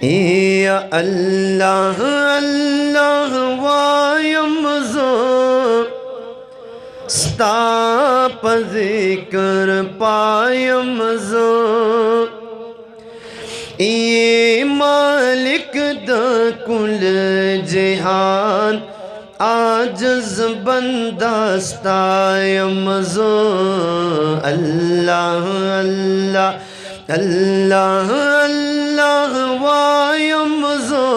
या अल्लाह अल्लाह वायमज़ो स्ताप ज़िक्र पायमज़ो ये मालिक द कुल जहान आजज़ बंदास्तायमज़ो अल्लाह अल्लाह अल्लाह अल्लाह वायमज़ो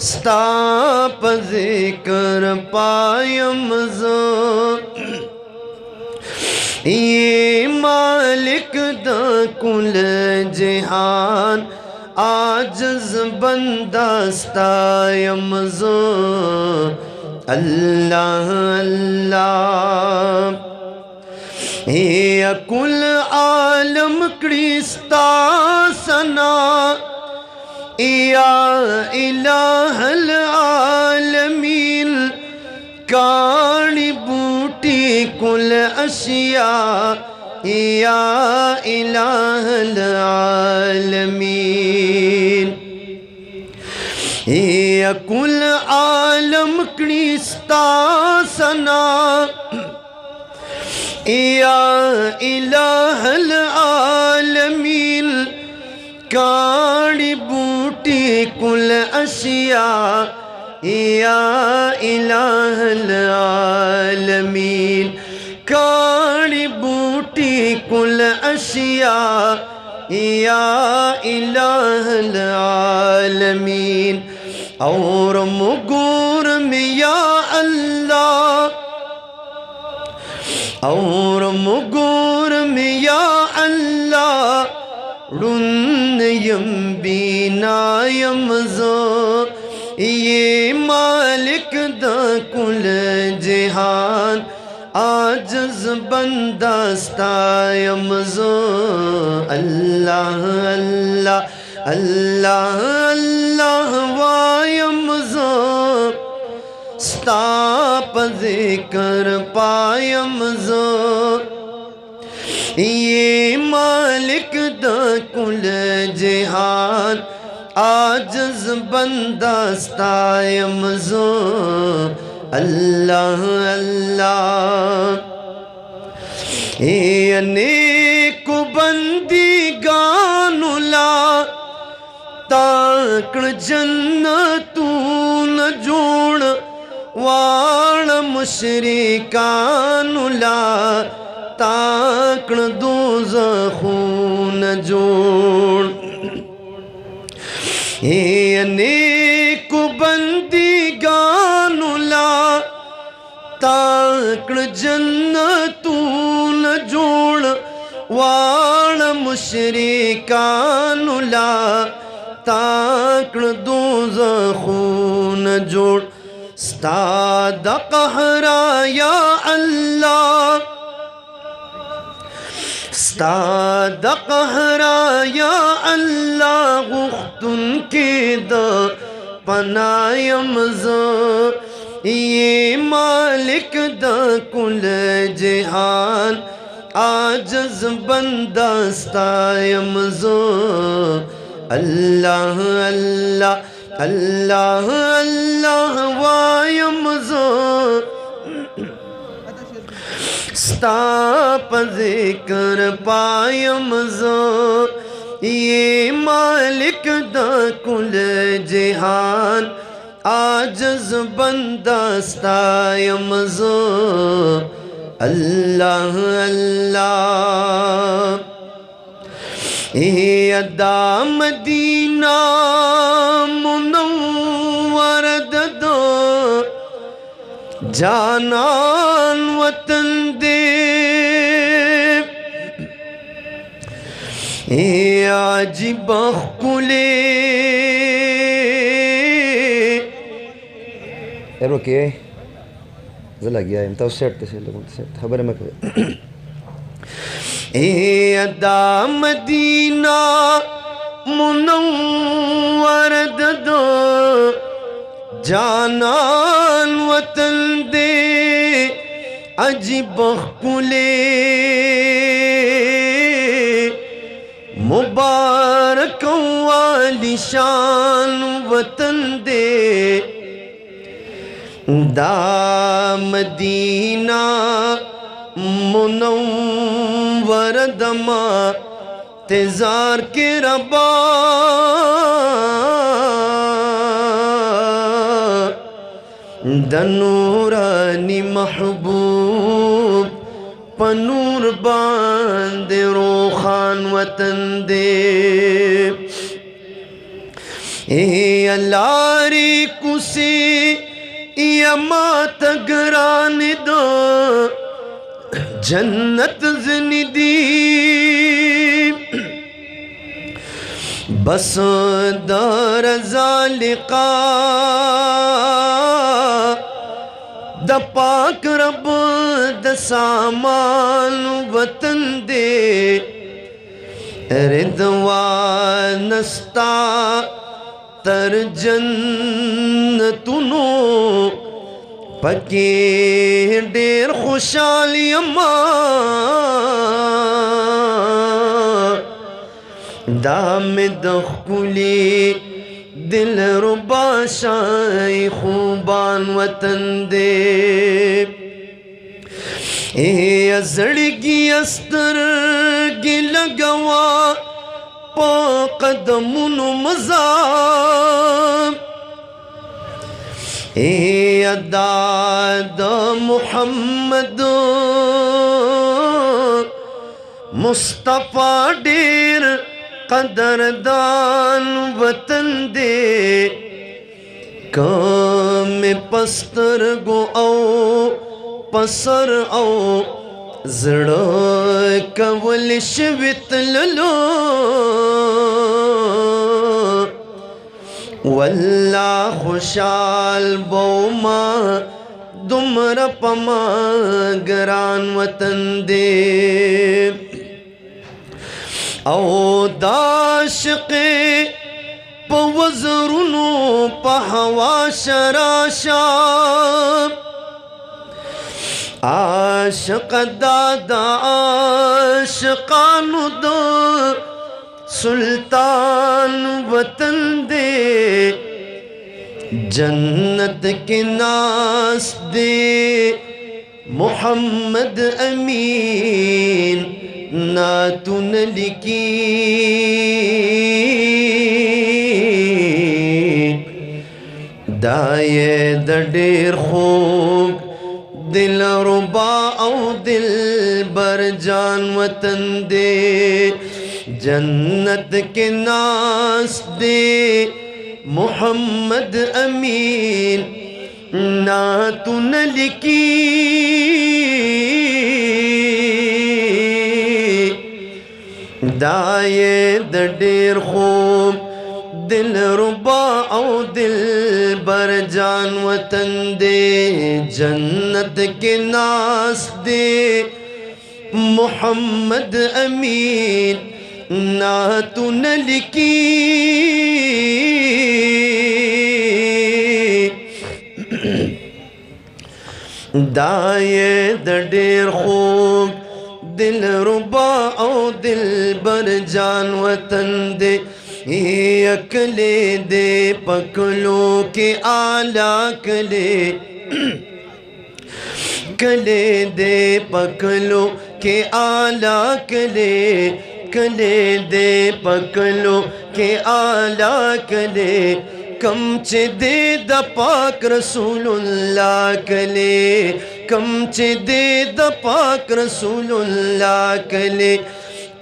स्ताप ज़िक्र पायमज़ो ये मालिक द कुल जहान आजज़ बंदास्तायमज़ो अल्लाह अल्लाह ये कुल आलम क्रिस्ता सना या इलाहल आलमीन कानी बूटी कुल अशिया या इलाहल आलमीन या कुल आलम क्रिस्ता सना या इलाहल आलमीन कानी बूटी कुल अशिया या इलाहल आलमीन कानी बूटी कुल अशिया या इलाहल आलमीन और मुगूर में या अल्लाह और मुगूर में या अल्लाह रुन्यम बीनायमज़ो ये मालिक द कुल जहान आजज़ बंदास्तायमज़ो अल्लाह अल्लाह अल्लाह अल्लाह वायमज़ो स्ताप ज़िक्र पायमज़ो ये मालिक द कुल जहान आजज़ बंदास्तायमज़ो अल्लाह अल्लाह ये अनेक बंदी गानुला ताकण जन्नतू न जोड़ वाण मुशरिकानुला ताकण दोज़खू न जोड़ ये अनेक बंदी गानुला ताकण जन्नतू न जोड़ वाण मुशरिकानुला ताकण दोज़खू न जोड़ स्ताद कहरा या अल्लाह स्ताद कहरा या अल्लाह गुख्तुन के द पनायमज़ो ये मालिक द कुल जहान आजज़ बंदास्तायमज़ो अल्लाह अल्लाह अल्लाह अल्लाह वायमज़ो स्ताप ज़िक्र पायमज़ो ये मालिक द कुल जहान आजज़ बंदास्तायमज़ो अल्लाह अल्लाह ये अदा मदीना मुनव्वर दो जानान वतन दे आज बखुले रुकिए ज़ला गया है तो सेट से लोगों से खबर में अदा मदीना मुनव्वर दो जानान वतन दे अजीब कुले मुबारक वाली शान वतन दे दा मदीना मुनव्वर दमा तेजार के रबा दनूरानी महबूब पनूर बांदे रोखान वतन दे ए अल्लारी कुसी यमा तगरान दो जन्नत ज़िंदी बस दर ज़ालिका द पाक रब द सामान वतन दे रिदवानस्ता तर जन्नतुनो पके डेर खुशाली अम्मा दाम दखुली दिल रुबा शाई खूबान वतन दे ए अजड़गी अस्तर गी लगवा पा कदमुन मजा ए अदाद मुहम्मद मुस्तफ़ा डेर कदरदान वतन दे काम पस्तर गो आओ पसर आओ जड़ कवलिश वितलो वल्ला खुशाल बौमा दुमर पमा गरान वतन दे औ दाशक़े पवज़रुनो पहवा शराशा आशिक़ दादा आशिक़ानु दो सुल्तान वतन दे जन्नत के नास दे मोहम्मद अमीन नातुन लिकी दाये दडेर खूब दिल रुबा औ दिल बर जान वतन दे जन्नत के नास दे मोहम्मद अमीन नातुन लिकी दाये दडेर खूब दिल रुबा औ दिल बर जान वतन दे जन्नत के नास दे मोहम्मद अमीन नातुन लिकी दाये दडेर खूब दिल रुबा औ दिल बर जान वतन दे अकले दे पकलो के आला कले कले दे पकलो के आला कले कले दे पकलो के आला कले कमचे दे द पाक रसूलुल्लाह कले कमचे दे द पाक रसूलुल्लाह कले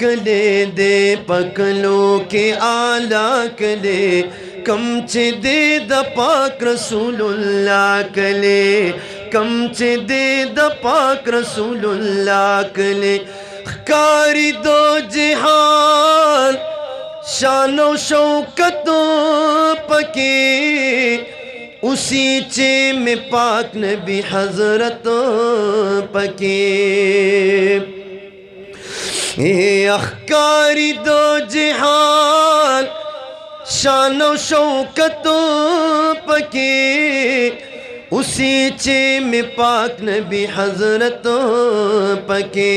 कले दे पकलो के आला कले कमचे दे द पाक रसूलुल्लाह कले कमचे दे द पाक रसूलुल्लाह कले कारी दो जिहान शानो शौकतों पके उसी चे में पाक नबी हजरतों पके अखकारी दो जिहान शानो शौकतों पके उसी चे में पाक नबी हजरतों पके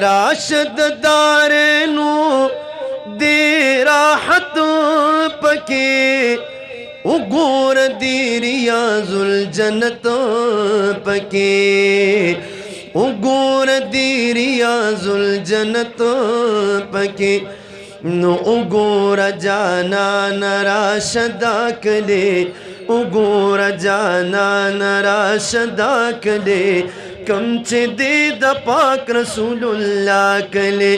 राशद दारेनु दे राहत पके उगोर दी रियाजुल जन्नत पके उगोर दी रियाजुल जन्नत पके नो उगोर जाना नरा शदा कले उगोर जाना नरा शदा कले कमचे दे द पाक रसूलुल्लाह कले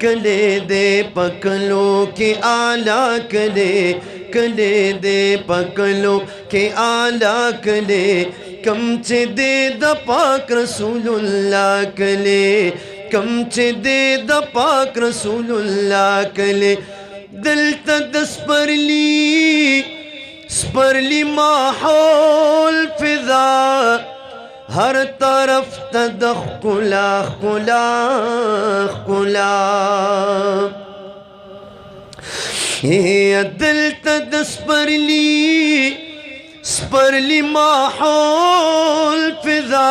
कले दे पकलो के आला कले कले दे पकलो के आला कले कमचे दे द पाक रसूलुल्लाह कले कमचे दे द पाक रसूलुल्लाह कले दिल तदस परली माहौल फिजा हर तरफ तदख कुला कुला कुला ये दिल तदस परली माहौल फिजा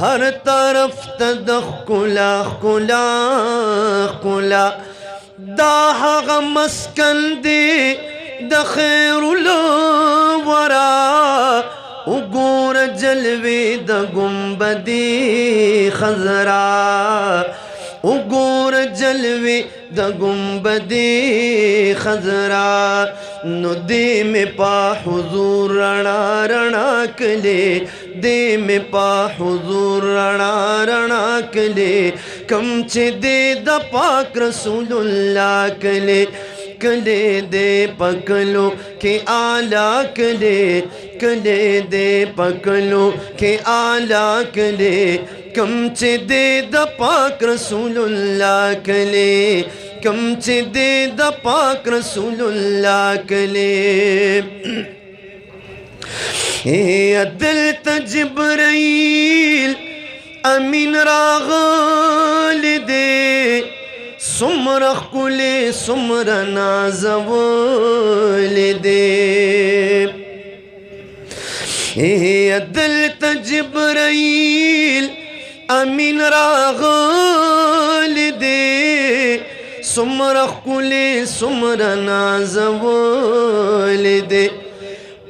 हर तरफ तदख कुला कुला कुला दाह मस्कन दे दखैरुल वरा उगोर जलवे द गुम्बदी खजरा उगोर जलवे द गुम्बदी खजरा नो दे में पा हुजूर रणा रणा कले दे में पा हुजूर रणा रणा कले कमचे दे द पाक रसूलुल्लाह कले कले दे पकलो के आला कले कले दे पकलो के आला कले कमचे दे द पाक रसूलुल्लाह कले कमचे दे द पाक रसूलुल्लाह कले ए दिल तजिब्राइल अमीन रागल दे सुमर कुले सुमर नाज़वल दे दिल तजिब्राइल अमीन रागल दे सुमर कुले सुमर नाज़वल दे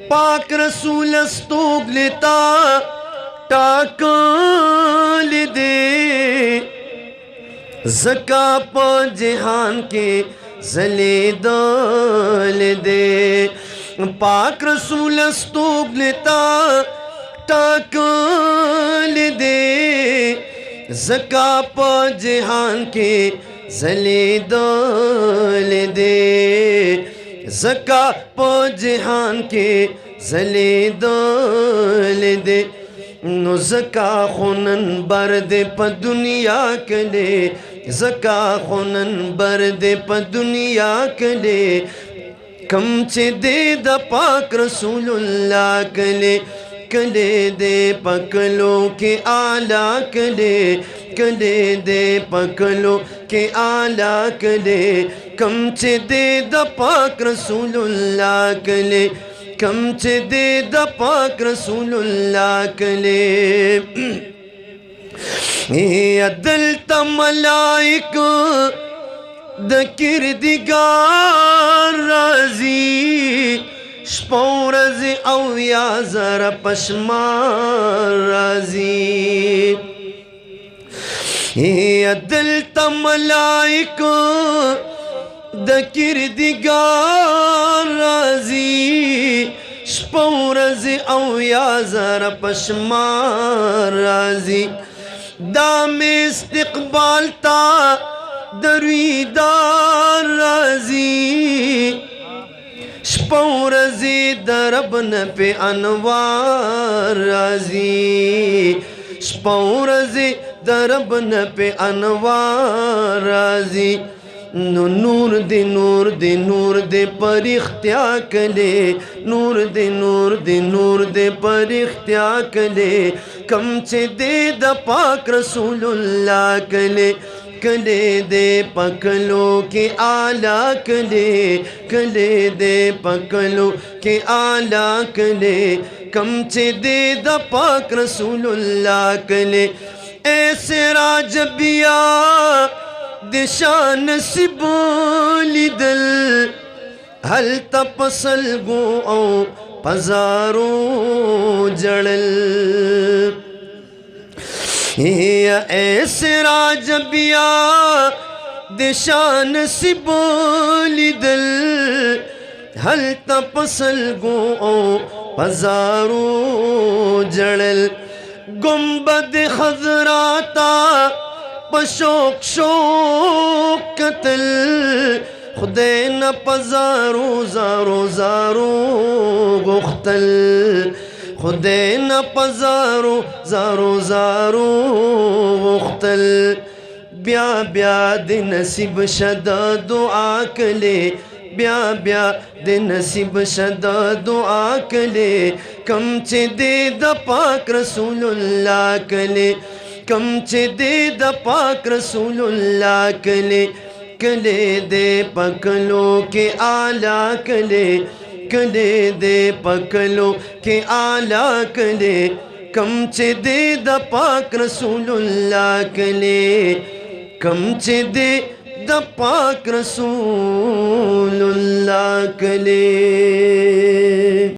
पाक रसूल स्तोगलिता टाकल दे ज़का पा जहान के ज़ले दल दे पाक रसूल स्तोगलिता टाकल दे ज़का पा जहान के ज़ले दल दे ज़का पा जहान के ज़ले दल दे नो ज़का खुनन बर्द प दुनिया कले ज़का खुनन बर्द प दुनिया कले कमचे दे द पाक रसूलुल्लाह कले कले दे पकलो के आला कले कले दे पकलो के आला कले कमचे दे द पाक रसूलुल्लाह कले कमचे दे द पाक रसूलुल्लाह कले अदल तमलाइक द किरदिगार राजी शपौरज औ या जरा पशमार राजी अदल तमलाइक द किरदिगार राजी शपौरज औ या जरा पशमार राजी दाम इस्तकबाल ता दरीदार राजी शपौरजी दरबन पे अनवार राजी शपौरजी दरबन पे अनवार राजी नूर दे नूर दे नूर दे पर इख्तिया कले नूर दे नूर दे नूर दे पर इख्तिया कले कमचे दे द पाक रसूलुल्लाह कले कले दे पकलो के आला कले कले दे पकलो के आला कले कमचे दे द पाक रसूलुल्लाह कले ऐसे राजबिया दिशा नसीब लिदल हल तपसल गो औ पजारो जड़ल या ऐसे राजबिया दिशा नसीब लिदल हल तपसल गो औ पजारो जड़ल गुंबद खजराता पशोक शोक कतल खुदे न पजारो जारो जारो गुख्तल खुदे न पजारो जारो जारो गुख्तल ब्या ब्या दे नसीब शदा दुआ कले ब्या ब्या दे नसीब शदा दुआ कले कम चे दे द पाक रसूलुल्लाह कले कम चे दे द पाक रसूलुल्लाह कले कले दे पकलो के आला कले कले दे पकलो के आला कले कम चे दे द पाक रसूलुल्लाह कले कम चे दे द पाक रसूलुल्लाह कले